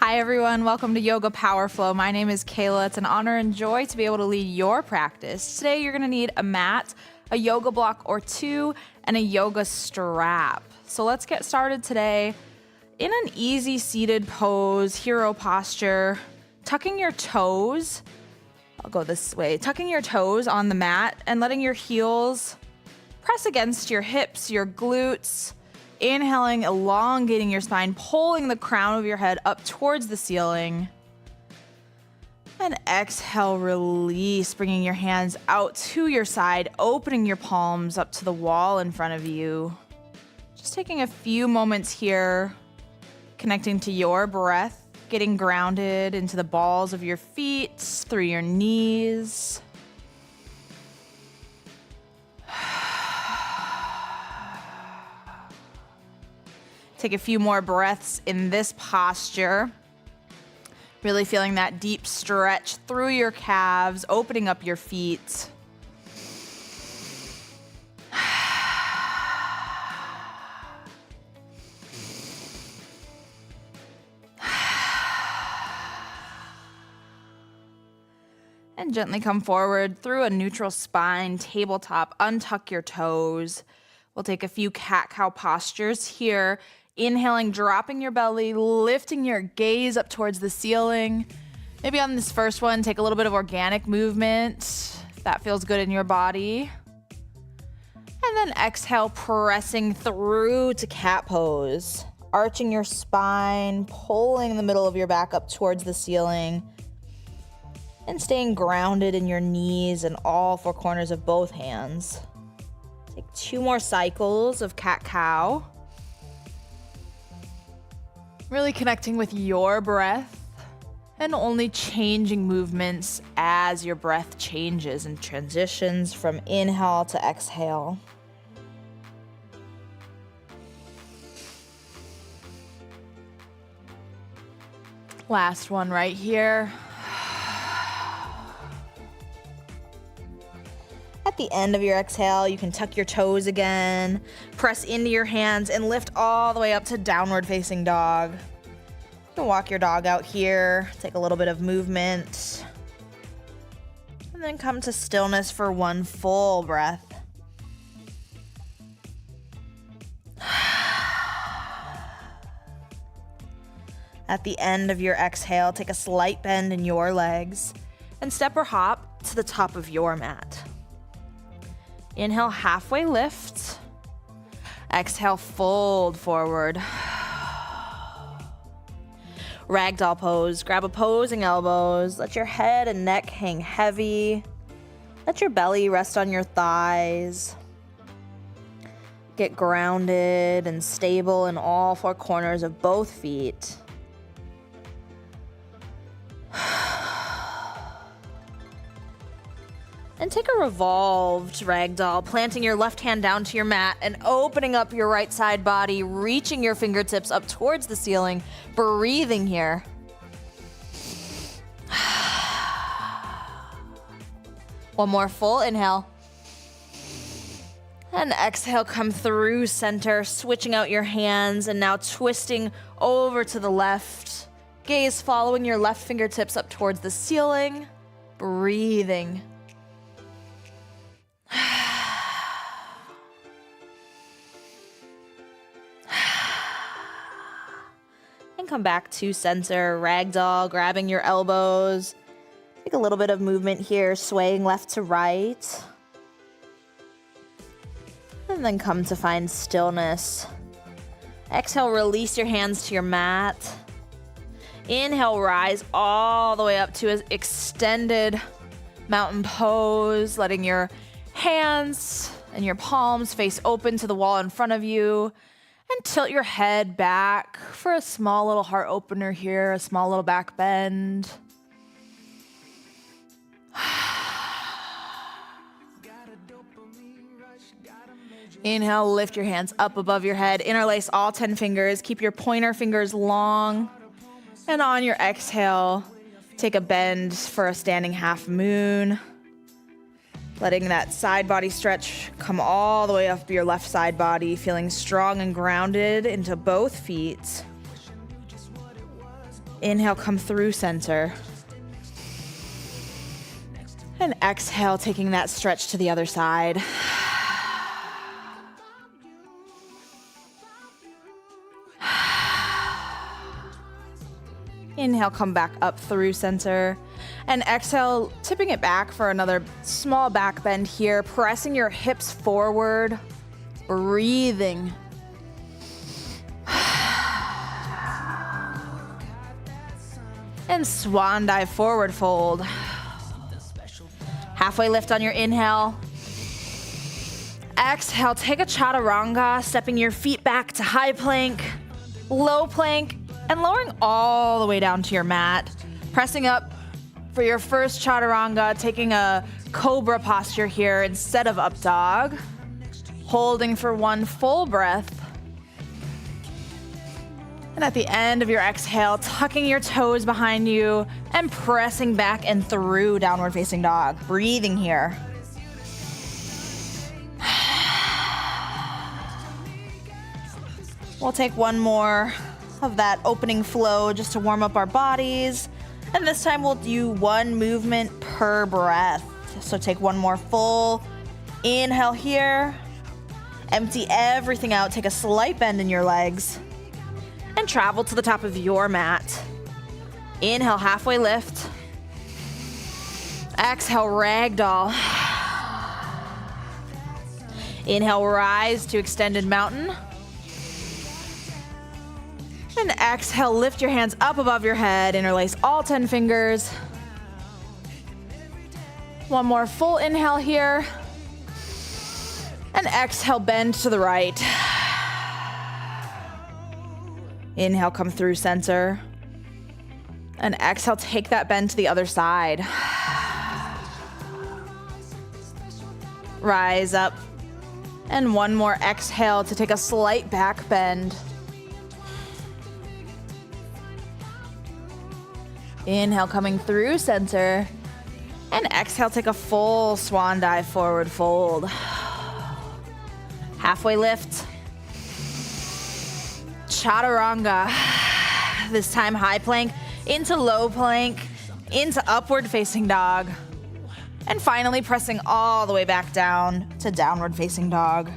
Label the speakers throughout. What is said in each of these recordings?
Speaker 1: Hi everyone, welcome to Yoga Power Flow. My name is Kayla. It's an honor and joy to be able to lead your practice. Today you're gonna need a mat, a yoga block or two, and a yoga strap. So let's get started today in an easy seated pose, hero posture, tucking your toes. I'll go this way, tucking your toes on the mat and letting your heels press against your hips, your glutes. Inhaling, elongating your spine, pulling the crown of your head up towards the ceiling. And exhale, release, bringing your hands out to your side, opening your palms up to the wall in front of you. Just taking a few moments here, connecting to your breath, getting grounded into the balls of your feet, through your knees. Take a few more breaths in this posture. Really feeling that deep stretch through your calves, opening up your feet. And gently come forward through a neutral spine, tabletop, untuck your toes. We'll take a few cat-cow postures here. Inhaling, dropping your belly, lifting your gaze up towards the ceiling. Maybe on this first one, take a little bit of organic movement, if that feels good in your body. And then exhale, pressing through to cat pose. Arching your spine, pulling the middle of your back up towards the ceiling. And staying grounded in your knees and all four corners of both hands. Take 2 more cycles of cat-cow. Really connecting with your breath and only changing movements as your breath changes and transitions from inhale to exhale. Last one right here. At the end of your exhale, you can tuck your toes again, press into your hands, and lift all the way up to downward facing dog. You can walk your dog out here, take a little bit of movement, and then come to stillness for 1 full breath. At the end of your exhale, take a slight bend in your legs and step or hop to the top of your mat. Inhale, halfway lift. Exhale, fold forward. Ragdoll pose. Grab opposing elbows. Let your head and neck hang heavy. Let your belly rest on your thighs. Get grounded and stable in all four corners of both feet. And take a revolved ragdoll, planting your left hand down to your mat and opening up your right side body, reaching your fingertips up towards the ceiling, breathing here. One more full inhale. And exhale, come through center, switching out your hands and now twisting over to the left. Gaze following your left fingertips up towards the ceiling, breathing. And come back to center, ragdoll, grabbing your elbows. Take a little bit of movement here, swaying left to right. And then come to find stillness. Exhale, release your hands to your mat. Inhale, rise all the way up to an extended mountain pose, letting your hands and your palms face open to the wall in front of you. And tilt your head back for a small little heart opener here, a small little back bend. Inhale, lift your hands up above your head. Interlace all 10 fingers. Keep your pointer fingers long. And on your exhale, take a bend for a standing half moon. Letting that side body stretch come all the way up your left side body, feeling strong and grounded into both feet. Inhale, come through center. And exhale, taking that stretch to the other side. Inhale, come back up through center. And exhale, tipping it back for another small back bend here, pressing your hips forward, breathing. And swan dive forward fold. Halfway lift on your inhale. Exhale, take a chaturanga, stepping your feet back to high plank, low plank, and lowering all the way down to your mat. Pressing up for your first chaturanga, taking a cobra posture here instead of up dog. Holding for one full breath. And at the end of your exhale, tucking your toes behind you and pressing back and through downward facing dog. Breathing here. We'll take one more of that opening flow just to warm up our bodies. And this time we'll do one movement per breath. So take one more full inhale here. Empty everything out. Take a slight bend in your legs. And travel to the top of your mat. Inhale, halfway lift. Exhale, ragdoll. Inhale, rise to extended mountain. And exhale, lift your hands up above your head, interlace all 10 fingers. One more full inhale here. And exhale, bend to the right. Inhale, come through center. And exhale, take that bend to the other side. Rise up. And one more exhale to take a slight back bend. Inhale, coming through center. And exhale, take a full swan dive forward fold. Halfway lift. Chaturanga. This time high plank into low plank, into upward facing dog. And finally pressing all the way back down to downward facing dog.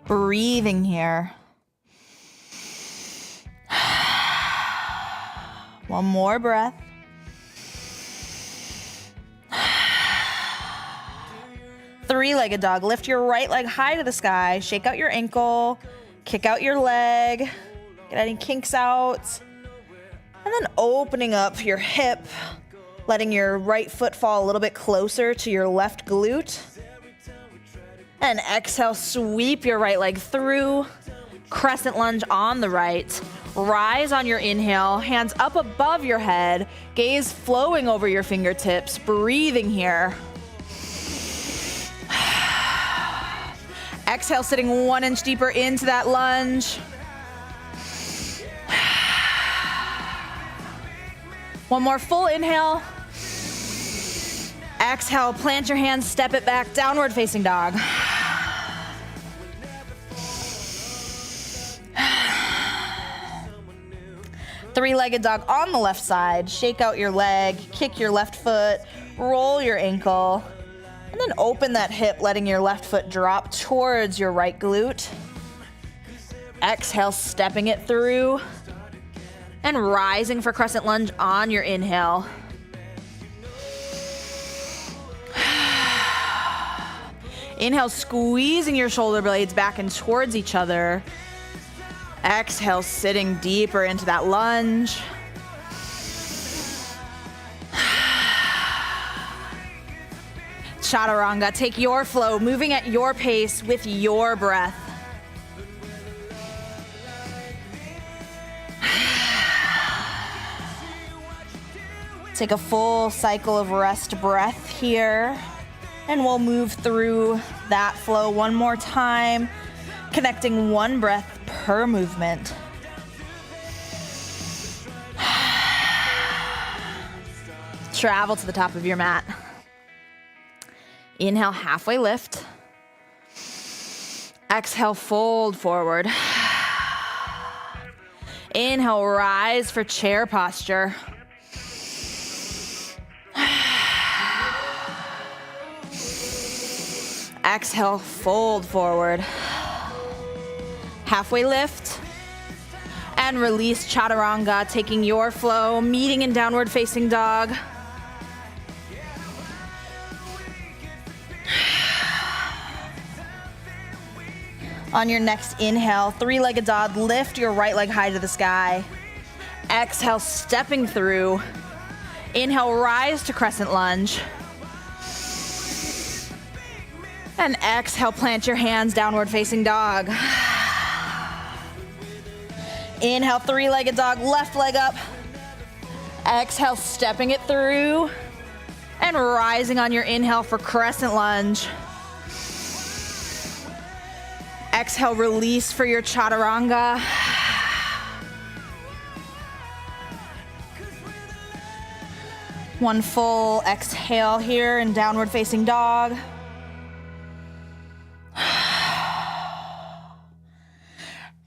Speaker 1: Breathing here. One more breath. Three-legged dog. Lift your right leg high to the sky. Shake out your ankle. Kick out your leg. Get any kinks out. And then opening up your hip. Letting your right foot fall a little bit closer to your left glute. And exhale, sweep your right leg through. Crescent lunge on the right. Rise on your inhale, hands up above your head, gaze flowing over your fingertips, breathing here. Exhale, sitting 1 inch deeper into that lunge. One more full inhale. Exhale, plant your hands, step it back, downward facing dog. Three-legged dog on the left side. Shake out your leg, kick your left foot, roll your ankle, and then open that hip, letting your left foot drop towards your right glute. Exhale, stepping it through, and rising for crescent lunge on your inhale. Inhale, squeezing your shoulder blades back and towards each other. Exhale, sitting deeper into that lunge. Chaturanga, take your flow, moving at your pace with your breath. Take a full cycle of rest breath here, and we'll move through that flow one more time, connecting one breath per movement. Travel to the top of your mat. Inhale, halfway lift. Exhale, fold forward. Inhale, rise for chair posture. Exhale, fold forward. Halfway lift. And release chaturanga, taking your flow, meeting in downward facing dog. On your next inhale, three-legged dog, lift your right leg high to the sky. Exhale, stepping through. Inhale, rise to crescent lunge. And exhale, plant your hands, downward facing dog. Inhale, three-legged dog, left leg up. Exhale, stepping it through. And rising on your inhale for crescent lunge. Exhale, release for your chaturanga. One full exhale here in downward facing dog.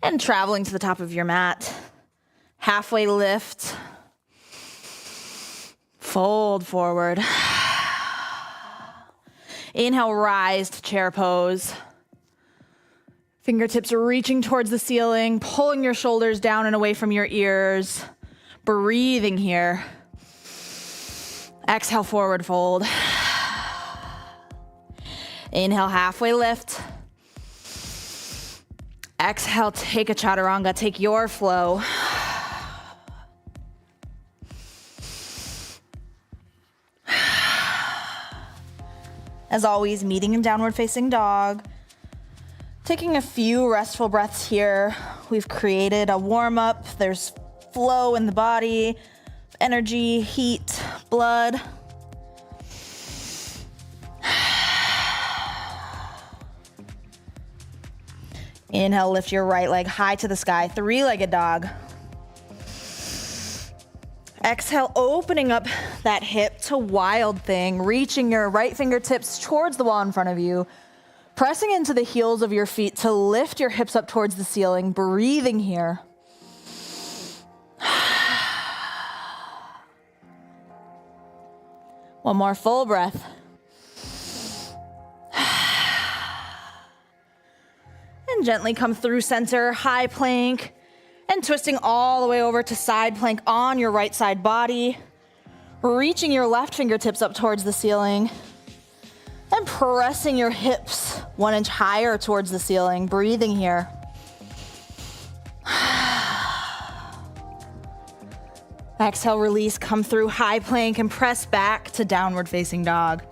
Speaker 1: And traveling to the top of your mat. Halfway lift. Fold forward. Inhale, rise to chair pose. Fingertips reaching towards the ceiling, pulling your shoulders down and away from your ears. Breathing here. Exhale, forward fold. Inhale, halfway lift. Exhale, take a chaturanga, take your flow. As always, meeting in downward facing dog. Taking a few restful breaths here. We've created a warm up. There's flow in the body, energy, heat, blood. Inhale, lift your right leg high to the sky, three-legged dog. Exhale, opening up that hip to wild thing, reaching your right fingertips towards the wall in front of you, pressing into the heels of your feet to lift your hips up towards the ceiling, breathing here. One more full breath. And gently come through center, high plank, and twisting all the way over to side plank on your right side body, reaching your left fingertips up towards the ceiling, and pressing your hips 1 inch higher towards the ceiling, breathing here. Exhale, release, come through high plank and press back to downward facing dog.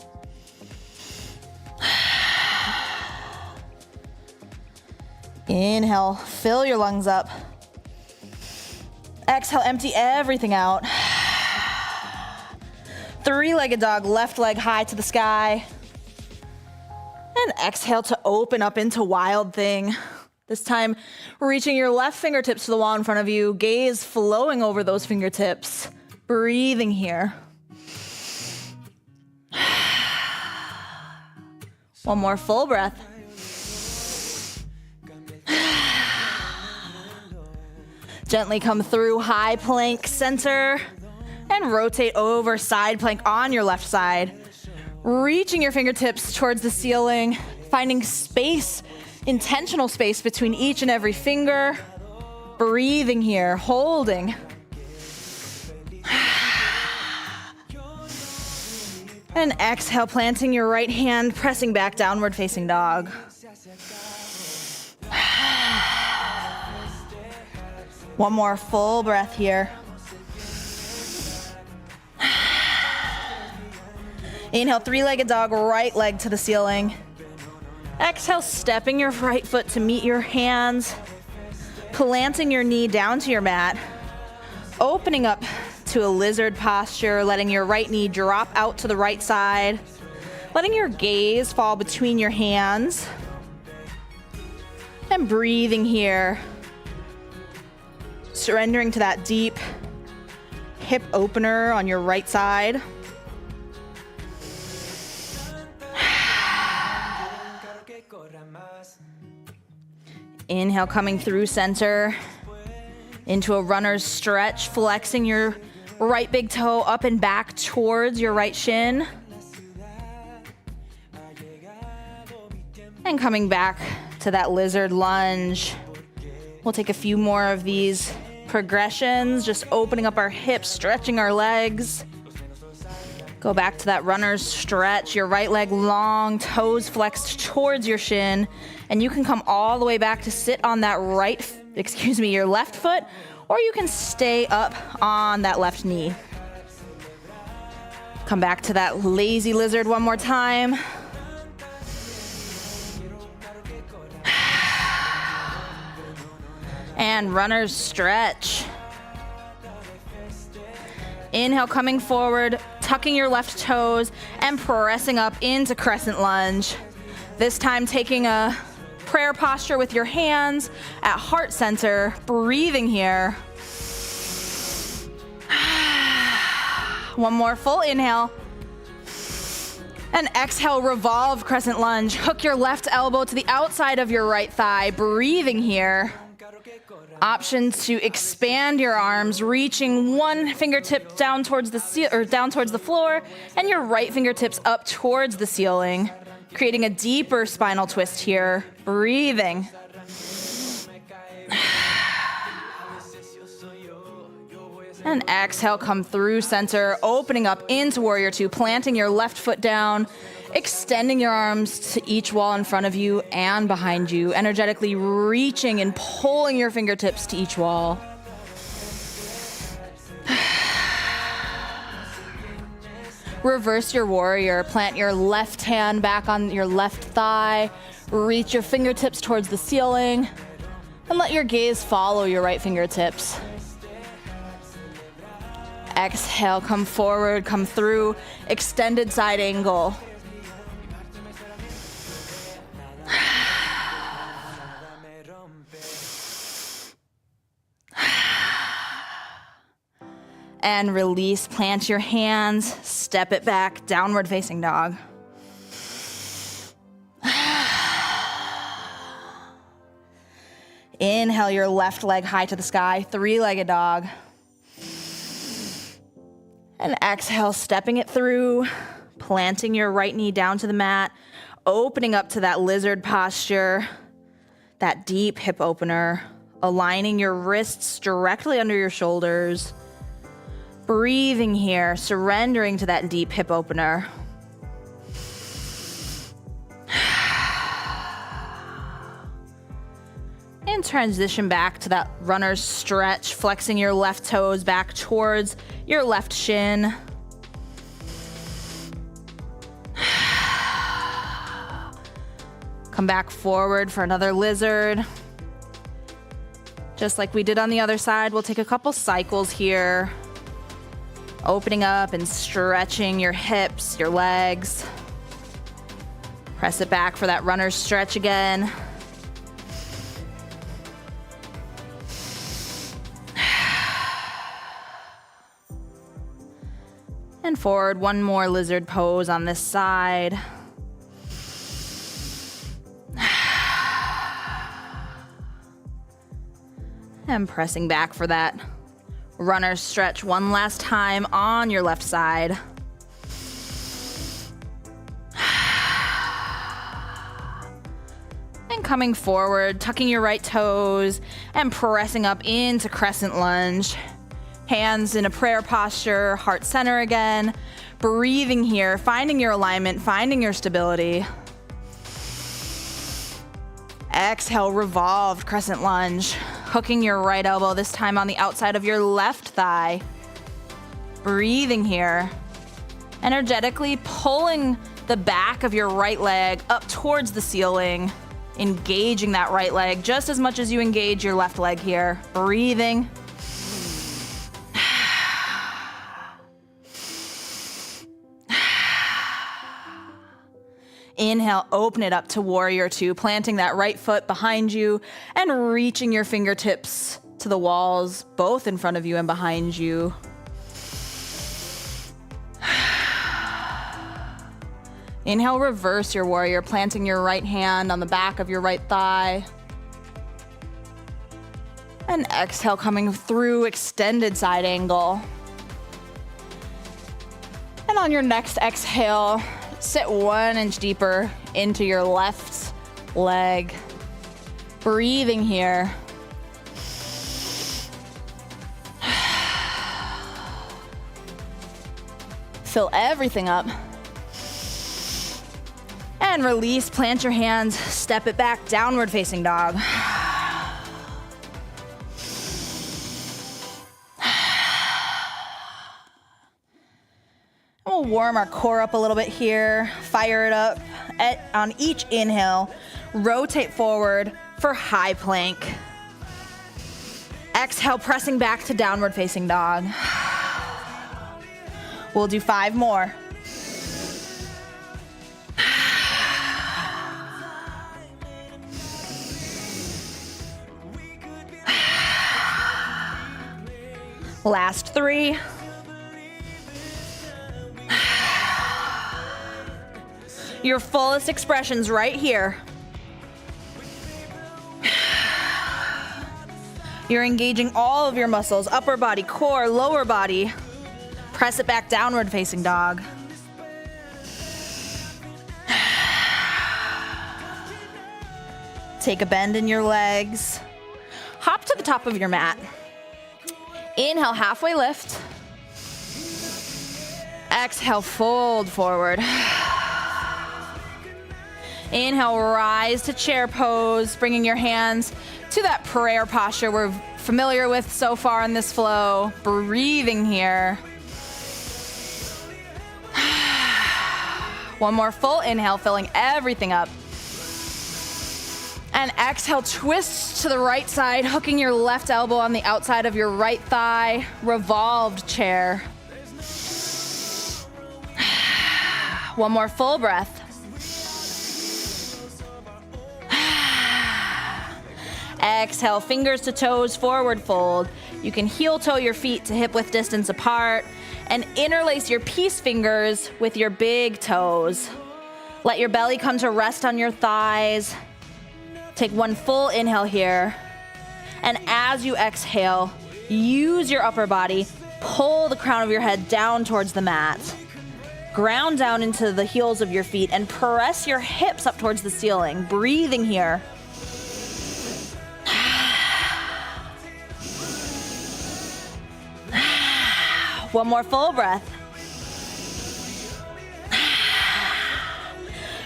Speaker 1: Inhale, fill your lungs up. Exhale, empty everything out. Three-legged dog, left leg high to the sky. And exhale to open up into wild thing. This time, reaching your left fingertips to the wall in front of you, gaze flowing over those fingertips. Breathing here. One more full breath. Gently come through high plank center and rotate over side plank on your left side. Reaching your fingertips towards the ceiling, finding space, intentional space between each and every finger. Breathing here, holding. And exhale, planting your right hand, pressing back, downward facing dog. One more full breath here. Inhale, three-legged dog, right leg to the ceiling. Exhale, stepping your right foot to meet your hands, planting your knee down to your mat, opening up to a lizard posture, letting your right knee drop out to the right side, letting your gaze fall between your hands, and breathing here. Surrendering to that deep hip opener on your right side. Inhale, coming through center into a runner's stretch, flexing your right big toe up and back towards your right shin. And coming back to that lizard lunge. We'll take a few more of these progressions, just opening up our hips, stretching our legs. Go back to that runner's stretch, your right leg long, toes flexed towards your shin, and you can come all the way back to sit on that your left foot, or you can stay up on that left knee. Come back to that lazy lizard one more time. And runner's stretch. Inhale, coming forward, tucking your left toes and pressing up into crescent lunge. This time taking a prayer posture with your hands at heart center, breathing here. One more full inhale. And exhale, revolve crescent lunge. Hook your left elbow to the outside of your right thigh, breathing here. Options to expand your arms, reaching one fingertip down towards the floor, and your right fingertips up towards the ceiling, creating a deeper spinal twist here. Breathing. And exhale, come through center, opening up into warrior two, planting your left foot down, extending your arms to each wall in front of you and behind you, energetically reaching and pulling your fingertips to each wall. Reverse your warrior, plant your left hand back on your left thigh, reach your fingertips towards the ceiling, and let your gaze follow your right fingertips. Exhale, come forward, come through, extended side angle. And release, plant your hands, step it back, downward facing dog. Inhale your left leg high to the sky, three-legged dog. And exhale, stepping it through, planting your right knee down to the mat, opening up to that lizard posture, that deep hip opener, aligning your wrists directly under your shoulders. Breathing here, surrendering to that deep hip opener. And transition back to that runner's stretch, flexing your left toes back towards your left shin. Come back forward for another lizard. Just like we did on the other side, we'll take a couple cycles here. Opening up and stretching your hips, your legs. Press it back for that runner's stretch again. And forward, one more lizard pose on this side. And pressing back for that runner's stretch one last time on your left side. And coming forward, tucking your right toes and pressing up into crescent lunge. Hands in a prayer posture, heart center again. Breathing here, finding your alignment, finding your stability. Exhale, revolved crescent lunge. Hooking your right elbow, this time on the outside of your left thigh. Breathing here. Energetically pulling the back of your right leg up towards the ceiling. Engaging that right leg just as much as you engage your left leg here. Breathing. Inhale, open it up to warrior two, planting that right foot behind you and reaching your fingertips to the walls, both in front of you and behind you. Inhale, reverse your warrior, planting your right hand on the back of your right thigh. And exhale, coming through, extended side angle. And on your next exhale, sit 1 inch deeper into your left leg. Breathing here. Fill everything up. And release, plant your hands, step it back, downward facing dog. We'll
Speaker 2: warm our core up a little bit here. Fire it up. On each inhale, rotate forward for high plank. Exhale, pressing back to downward facing dog. We'll do 5 more. Last 3. Your fullest expressions right here. You're engaging all of your muscles, upper body, core, lower body. Press it back, downward facing dog. Take a bend in your legs. Hop to the top of your mat. Inhale, halfway lift. Exhale, fold forward. Inhale, rise to chair pose, bringing your hands to that prayer posture we're familiar with so far in this flow. Breathing here. One more full inhale, filling everything up. And exhale, twist to the right side, hooking your left elbow on the outside of your right thigh. Revolved chair. One more full breath. Exhale, fingers to toes, forward fold. You can heel toe your feet to hip width distance apart and interlace your peace fingers with your big toes. Let your belly come to rest on your thighs. Take one full inhale here. And as you exhale, use your upper body, pull the crown of your head down towards the mat. Ground down into the heels of your feet and press your hips up towards the ceiling. Breathing here. One more full breath.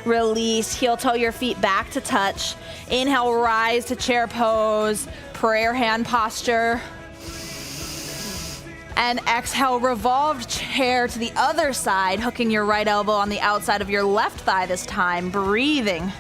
Speaker 2: Release, heel toe your feet back to touch. Inhale, rise to chair pose, prayer hand posture. And exhale, revolved chair to the other side, hooking your right elbow on the outside of your left thigh this time, breathing.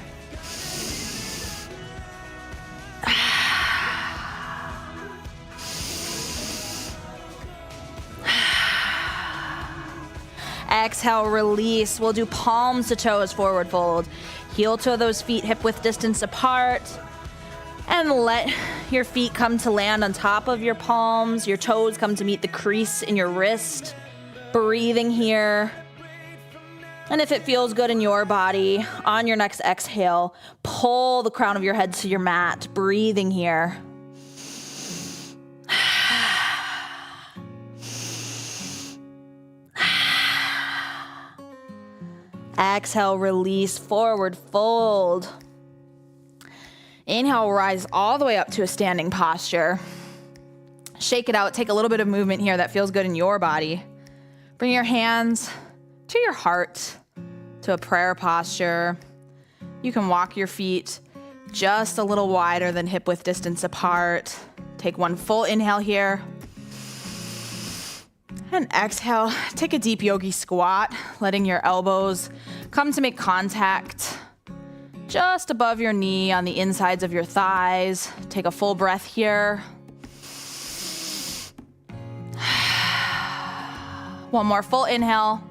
Speaker 2: Exhale, release. We'll do palms to toes, forward fold. Heel toe those feet hip width distance apart. And let your feet come to land on top of your palms. Your toes come to meet the crease in your wrist. Breathing here. And if it feels good in your body, on your next exhale, pull the crown of your head to your mat. Breathing here. Exhale, release, forward fold. Inhale, rise all the way up to a standing posture. Shake it out, take a little bit of movement here that feels good in your body. Bring your hands to your heart, to a prayer posture. You can walk your feet just a little wider than hip width distance apart. Take one full inhale here. And exhale, take a deep yogi squat, letting your elbows come to make contact just above your knee on the insides of your thighs. Take a full breath here. One more full inhale.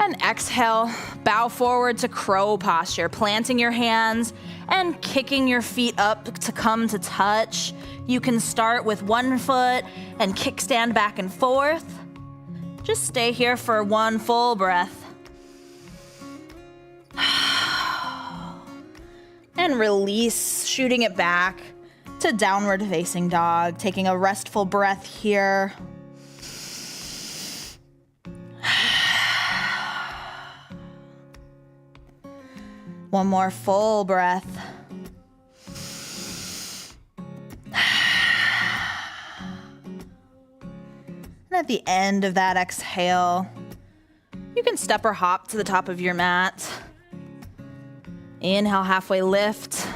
Speaker 2: And exhale, bow forward to crow posture, planting your hands and kicking your feet up to come to touch. You can start with one foot and kickstand back and forth. Just stay here for one full breath. And release, shooting it back to downward facing dog. Taking a restful breath here. One more full breath. And at the end of that exhale, you can step or hop to the top of your mat. Inhale, halfway lift.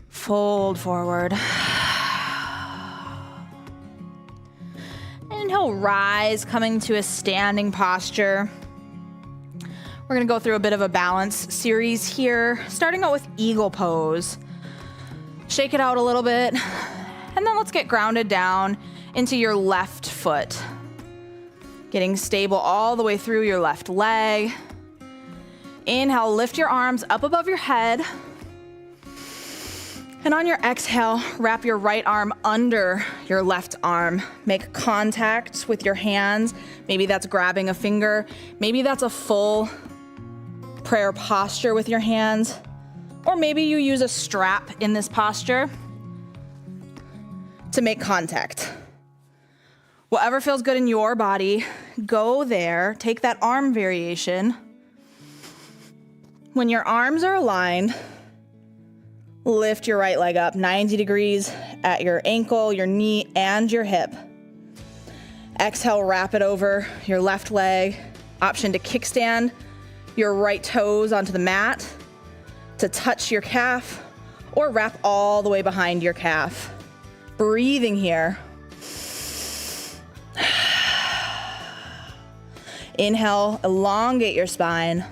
Speaker 2: Fold forward. Inhale, rise, coming to a standing posture. We're gonna go through a bit of a balance series here, starting out with eagle pose. Shake it out a little bit, and then let's get grounded down into your left foot. Getting stable all the way through your left leg. Inhale, lift your arms up above your head. And on your exhale, wrap your right arm under your left arm. Make contact with your hands. Maybe that's grabbing a finger. Maybe that's a full prayer posture with your hands. Or maybe you use a strap in this posture to make contact. Whatever feels good in your body, go there. Take that arm variation. When your arms are aligned, lift your right leg up 90 degrees at your ankle, your knee, and your hip. Exhale, wrap it over your left leg. Option to kickstand your right toes onto the mat to touch your calf, or wrap all the way behind your calf. Breathing here. Inhale, elongate your spine.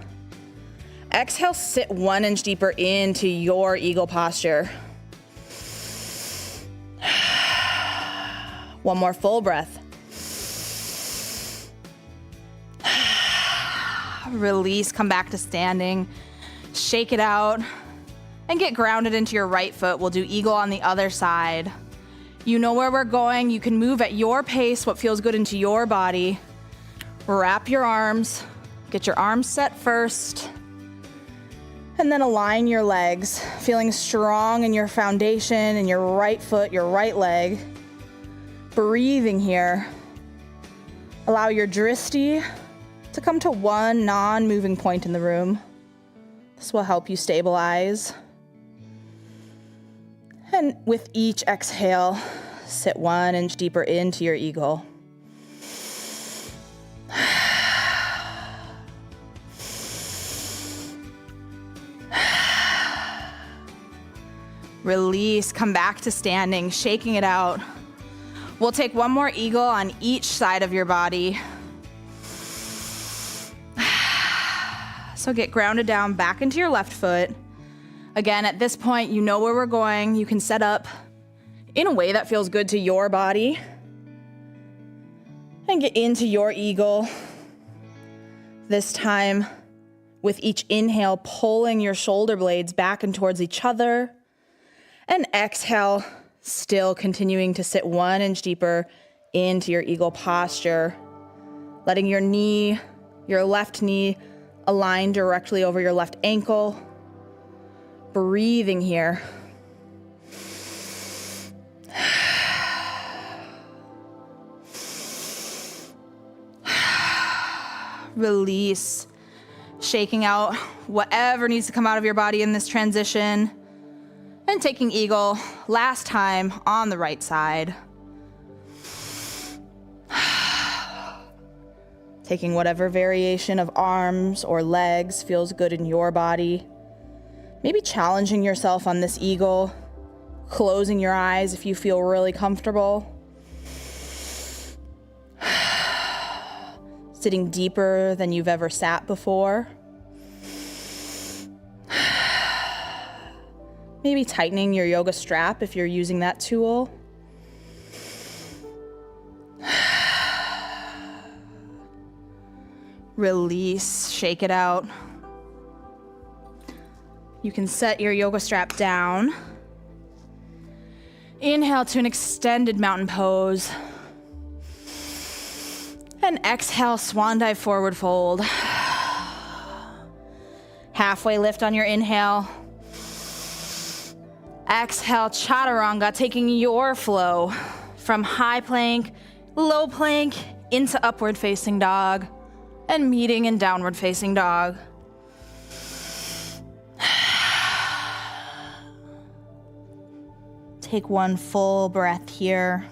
Speaker 2: Exhale, sit 1 inch deeper into your eagle posture. One more full breath. Release, come back to standing. Shake it out and get grounded into your right foot. We'll do eagle on the other side. You know where we're going. You can move at your pace, what feels good into your body. Wrap your arms. Get your arms set first. And then align your legs, feeling strong in your foundation, in your right foot, your right leg. Breathing here. Allow your drishti to come to one non-moving point in the room. This will help you stabilize. And with each exhale, sit 1 inch deeper into your eagle. Release, come back to standing, shaking it out. We'll take one more eagle on each side of your body. So get grounded down back into your left foot. Again, at this point, you know where we're going. You can set up in a way that feels good to your body. And get into your eagle. This time, with each inhale, pulling your shoulder blades back and towards each other. And exhale, still continuing to sit 1 inch deeper into your eagle posture. Letting your knee, your left knee, align directly over your left ankle. Breathing here. Release. Shaking out whatever needs to come out of your body in this transition. And taking eagle last time on the right side. Taking whatever variation of arms or legs feels good in your body. Maybe challenging yourself on this eagle. Closing your eyes if you feel really comfortable. Sitting deeper than you've ever sat before. Maybe tightening your yoga strap if you're using that tool. Release, shake it out. You can set your yoga strap down. Inhale to an extended mountain pose. And exhale, swan dive forward fold. Halfway lift on your inhale. Exhale, chaturanga, taking your flow from high plank, low plank, into upward facing dog, and meeting in downward facing dog. Take one full breath here.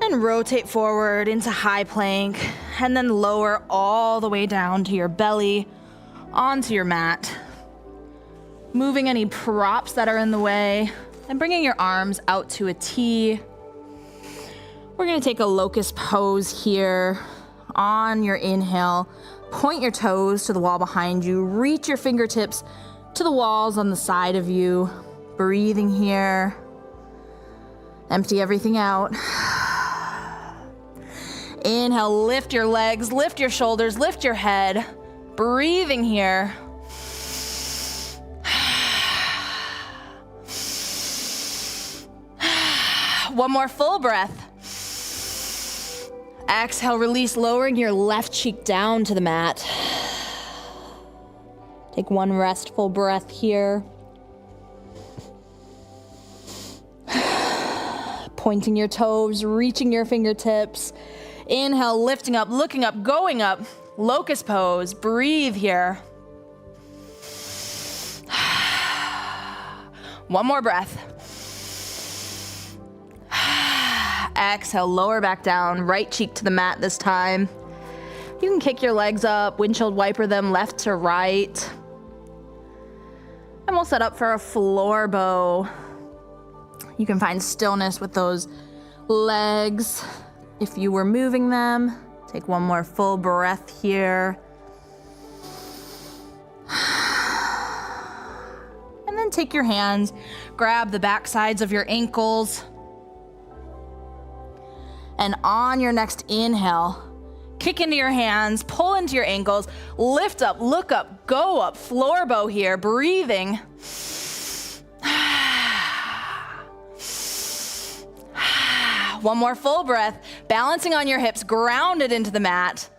Speaker 2: And rotate forward into high plank, and then lower all the way down to your belly, onto your mat. moving any props that are in the way, and bringing your arms out to a T. We're gonna take a locust pose here. On your inhale, point your toes to the wall behind you, reach your fingertips to the walls on the side of you. Breathing here. Empty everything out. Inhale, lift your legs, lift your shoulders, lift your head. Breathing here. One more full breath. Exhale, release, lowering your left cheek down to the mat. Take one restful breath here. Pointing your toes, reaching your fingertips. Inhale, lifting up, looking up, going up. Locust pose. Breathe here. One more breath. Exhale, lower back down, right cheek to the mat this time. You can kick your legs up, windshield wiper them left to right. And we'll set up for a floor bow. You can find stillness with those legs if you were moving them. Take one more full breath here. And then take your hands, grab the back sides of your ankles. And on your next inhale, kick into your hands, pull into your ankles, lift up, look up, go up, floor bow here, breathing. One more full breath, balancing on your hips, grounded into the mat.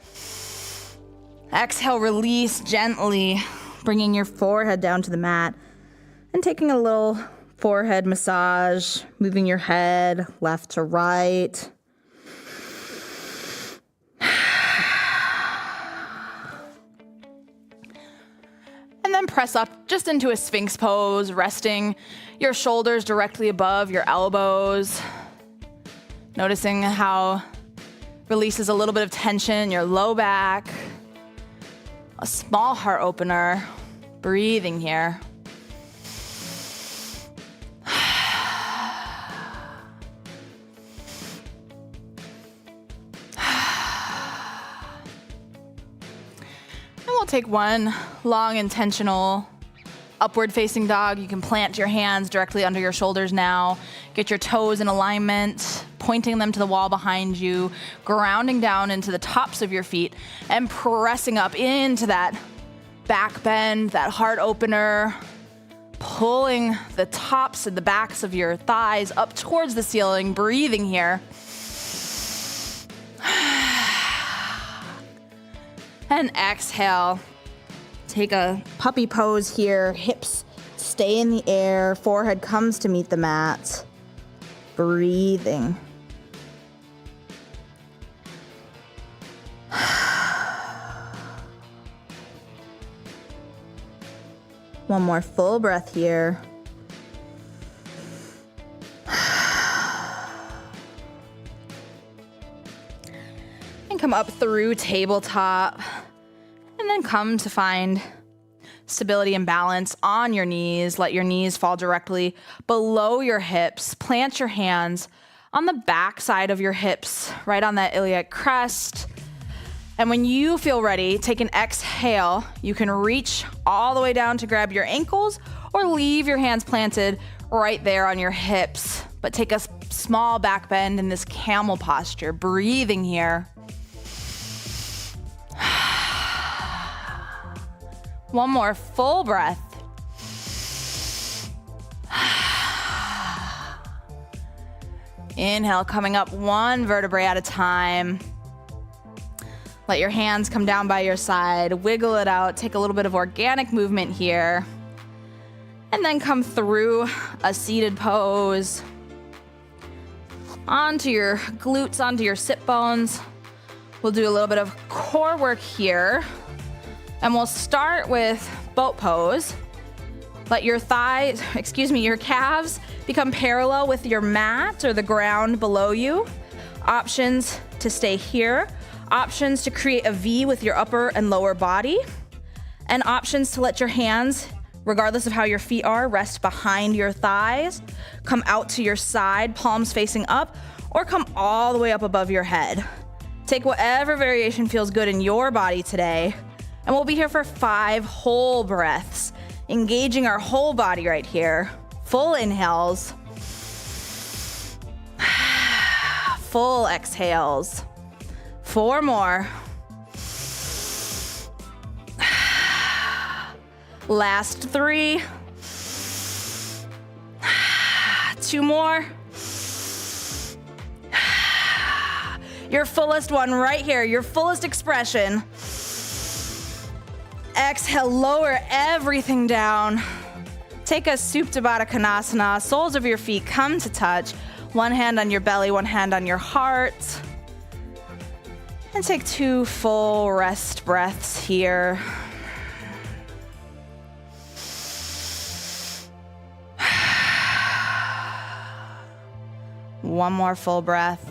Speaker 2: Exhale, release gently, bringing your forehead down to the mat and taking a little forehead massage, moving your head left to right. And then press up just into a Sphinx pose, resting your shoulders directly above your elbows. Noticing how releases a little bit of tension in your low back. A small heart opener. Breathing here. And we'll take one long, intentional upward facing dog. You can plant your hands directly under your shoulders now. Get your toes in alignment, pointing them to the wall behind you, grounding down into the tops of your feet, and pressing up into that back bend, that heart opener, pulling the tops and the backs of your thighs up towards the ceiling, breathing here. And exhale. Take a puppy pose here, hips stay in the air, forehead comes to meet the mat. Breathing. One more full breath here. And come up through tabletop. And then come to find stability and balance on your knees. Let your knees fall directly below your hips. Plant your hands on the back side of your hips, right on that iliac crest. And when you feel ready, take an exhale. You can reach all the way down to grab your ankles or leave your hands planted right there on your hips. But take a small back bend in this camel posture, breathing here. One more full breath. Inhale, coming up one vertebrae at a time. Let your hands come down by your side, wiggle it out, take a little bit of organic movement here. And then come through a seated pose. Onto your glutes, onto your sit bones. We'll do a little bit of core work here. And we'll start with boat pose. Let your your calves become parallel with your mat or the ground below you. Options to stay here. Options to create a V with your upper and lower body. And options to let your hands Regardless of how your feet are, rest behind your thighs, come out to your side, palms facing up, or come all the way up above your head. Take whatever variation feels good in your body today, and we'll be here for 5 whole breaths, engaging our whole body right here. Full inhales, full exhales. 4 more. Last 3. 2 more. Your fullest one right here, your fullest expression. Exhale, lower everything down. Take a Supta Baddha Konasana. Soles of your feet come to touch. One hand on your belly, one hand on your heart. And take 2 full rest breaths here. One more full breath.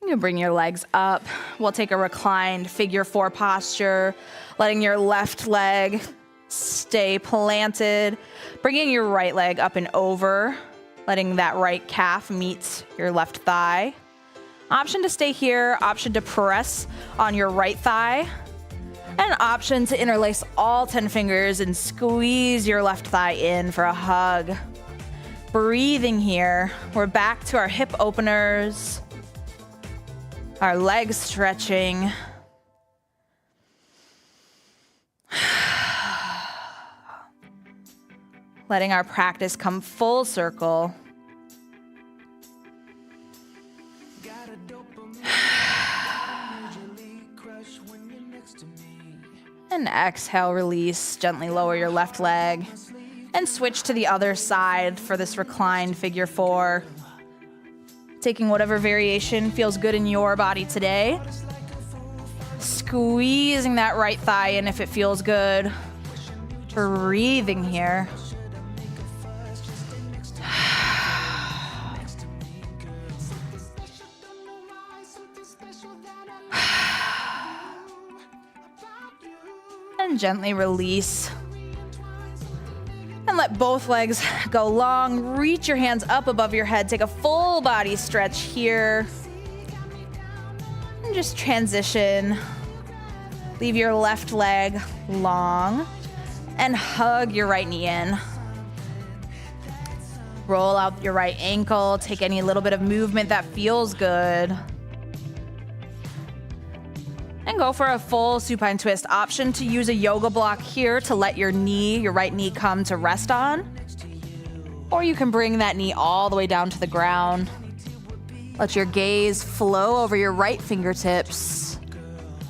Speaker 2: You bring your legs up. We'll take a reclined figure 4 posture, letting your left leg stay planted, bringing your right leg up and over, letting that right calf meet your left thigh. Option to stay here, option to press on your right thigh, and option to interlace all 10 fingers and squeeze your left thigh in for a hug. Breathing here. We're back to our hip openers, our legs stretching. Letting our practice come full circle. And exhale, release. Gently lower your left leg and switch to the other side for this reclined figure 4. Taking whatever variation feels good in your body today. Squeezing that right thigh in if it feels good. Breathing here. And gently release. And let both legs go long. Reach your hands up above your head. Take a full body stretch here. And just transition. Leave your left leg long. And hug your right knee in. Roll out your right ankle. Take any little bit of movement that feels good. And go for a full supine twist. Option to use a yoga block here to let your right knee come to rest on. Or you can bring that knee all the way down to the ground. Let your gaze flow over your right fingertips.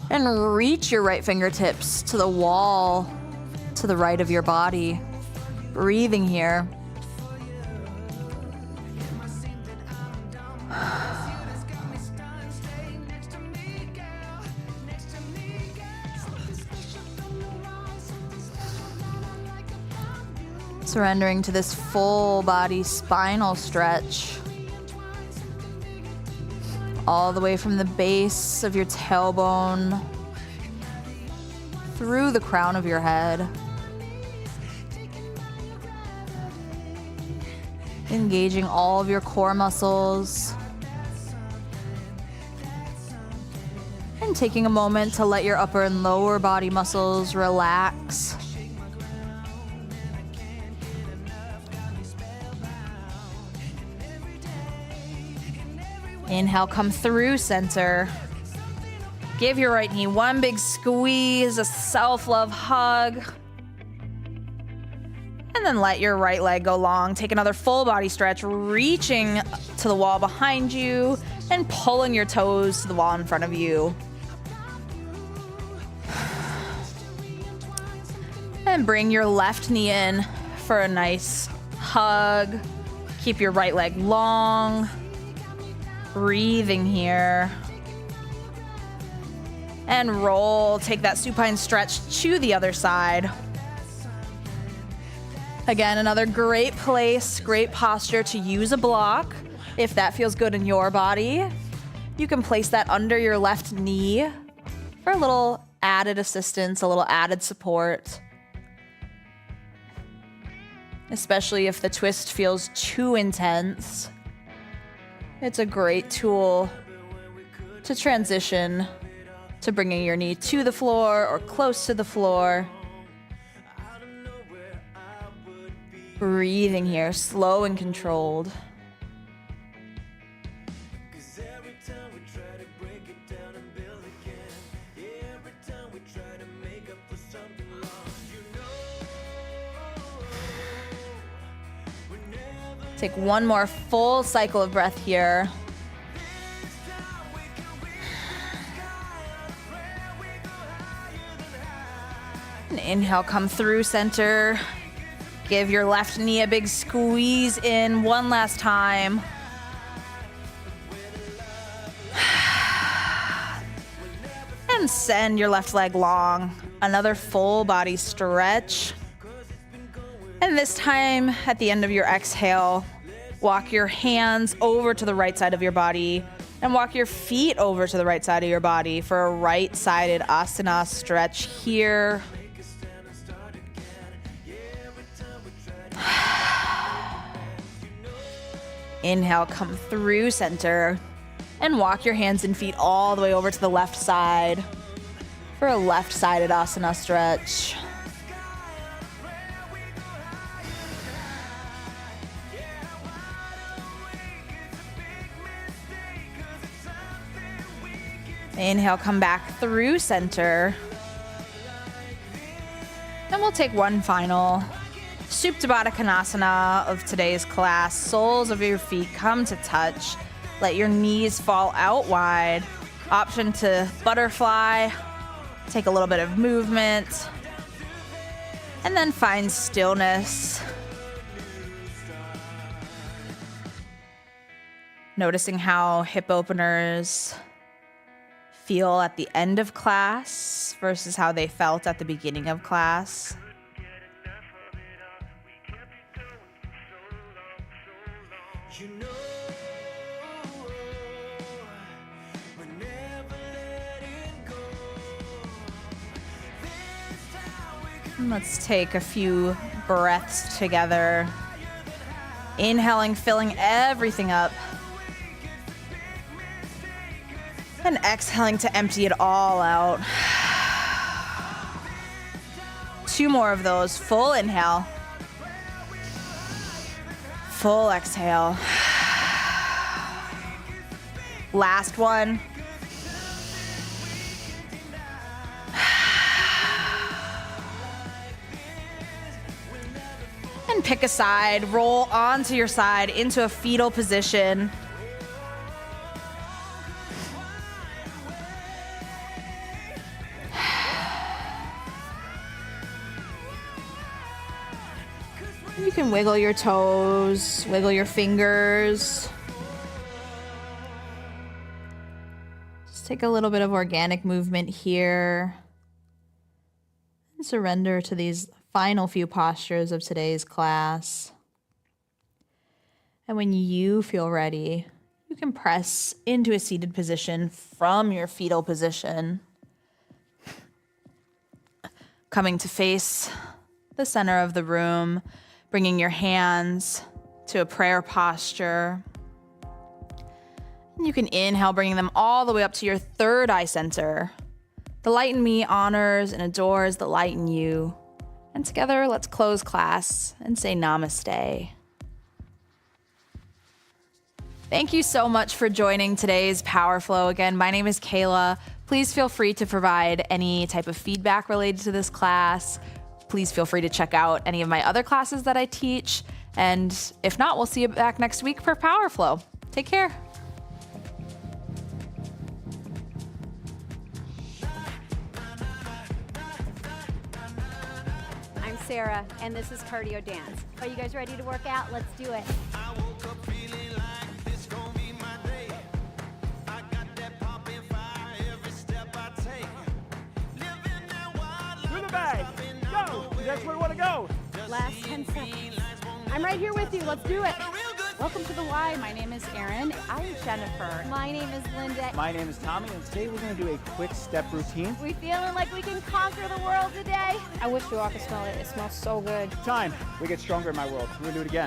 Speaker 2: And reach your right fingertips to the wall to the right of your body. Breathing here. Surrendering to this full body spinal stretch. All the way from the base of your tailbone through the crown of your head. Engaging all of your core muscles. And taking a moment to let your upper and lower body muscles relax. Inhale, come through center. Give your right knee one big squeeze, a self-love hug. And then let your right leg go long. Take another full body stretch, reaching to the wall behind you and pulling your toes to the wall in front of you. And bring your left knee in for a nice hug. Keep your right leg long. Breathing here. And roll. Take that supine stretch to the other side. Again, another great place, great posture to use a block if that feels good in your body. You can place that under your left knee for a little added assistance, a little added support. Especially if the twist feels too intense. It's a great tool to transition to bringing your knee to the floor or close to the floor. Breathing here, slow and controlled. Take one more full cycle of breath here. And inhale, come through center. Give your left knee a big squeeze in one last time. And send your left leg long. Another full body stretch. And this time, at the end of your exhale, walk your hands over to the right side of your body and walk your feet over to the right side of your body for a right-sided asana stretch here. Inhale, come through center and walk your hands and feet all the way over to the left side for a left-sided asana stretch. Inhale, come back through center. And we'll take one final Supta Baddha Konasana of today's class. Soles of your feet come to touch. Let your knees fall out wide. Option to butterfly. Take a little bit of movement. And then find stillness. Noticing how hip openers feel at the end of class versus how they felt at the beginning of class. And let's take a few breaths together. Inhaling, filling everything up. And exhaling to empty it all out. 2 more of those. Full inhale. Full exhale. Last one. And pick a side. Roll onto your side into a fetal position. You can wiggle your toes, wiggle your fingers. Just take a little bit of organic movement here. And surrender to these final few postures of today's class. And when you feel ready, you can press into a seated position from your fetal position. Coming to face the center of the room. Bringing your hands to a prayer posture. And you can inhale, bringing them all the way up to your third eye center. The light in me honors and adores the light in you. And together, let's close class and say namaste. Thank you so much for joining today's Power Flow. Again, my name is Kayla. Please feel free to provide any type of feedback related to this class. Please feel free to check out any of my other classes that I teach. And if not, we'll see you back next week for Power Flow. Take care.
Speaker 3: I'm Sarah, and this is Cardio Dance. Are you guys ready to work out? Let's do it.
Speaker 4: I woke up feeling like this gon' be my day. I got that poppin' fire every step I take. Living that wild life.
Speaker 5: To the bag. Go. That's where we want to go.
Speaker 3: Last 10 seconds. I'm right here with you. Let's do it.
Speaker 4: Got a real good
Speaker 5: Welcome to the Y. My name is Erin. I'm Jennifer.
Speaker 3: My name is Linda.
Speaker 6: My name is Tommy, and today we're going to do a quick step routine.
Speaker 3: We feeling like we can conquer the world today?
Speaker 5: I wish you all could smell it. It smells so good.
Speaker 6: Time. We get stronger in my world. We're going to do it again.